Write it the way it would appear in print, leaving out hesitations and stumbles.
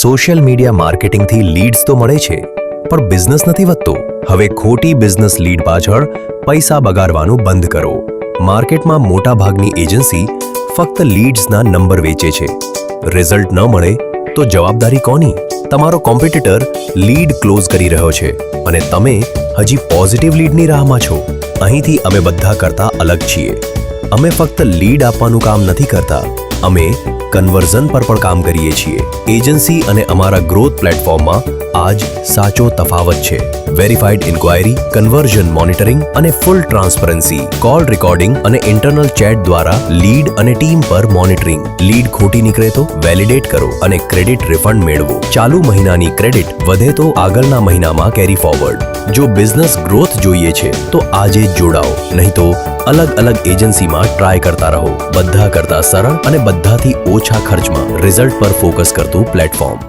Social media માર્કેટિંગથી leads તો મળે છે, પણ બિઝનેસ નથી વધતો. હવે ખોટી બિઝનેસ લીડ પાછળ પૈસા બગાડવાનું બંધ કરો. માર્કેટમાં મોટા ભાગની એજન્સી ફક્ત લીડ્સના નંબર વેચે છે. રિઝલ્ટ ન મળે તો જવાબદારી કોની? તમારો કોમ્પિટિટર લીડ ક્લોઝ કરી રહ્યો છે અને તમે હજી પોઝિટિવ લીડની રાહમાં છો. અહીંથી અમે બધા કરતા અલગ છીએ. અમે ફક્ત લીડ આપવાનું કામ નથી કરતા, અમે કન્વર્ઝન પર પણ કામ કરીએ છીએ. એજન્સી અને અમારા ગ્રોથ પ્લેટફોર્મમાં આ જ સાચો તફાવત છે. વેરીફાઈડ ઇન્ક્વાયરી, કન્વર્ઝન મોનિટરિંગ અને ફૂલ ટ્રાન્સપરન્સી. કોલ રેકોર્ડિંગ અને ઇન્ટરનલ ચેટ દ્વારા લીડ અને ટીમ પર મોનિટરિંગ. લીડ ખોટી નીકળે તો વેલિડેટ કરો અને ક્રેડિટ રિફંડ મેળવો. ચાલુ મહિનાની ક્રેડિટ વધે તો આગળના મહિનામાં કેરી ફોરવર્ડ. જો બિઝનેસ ગ્રોથ જોઈએ છે તો આજે જ જોડાઓ, નહીં તો અલગ અલગ એજન્સીમાં ટ્રાય કરતા રહો. બધા કરતા સરળ અને બધાથી ઓછા ખર્ચમાં રિઝલ્ટ પર ફોકસ કરતું પ્લેટફોર્મ.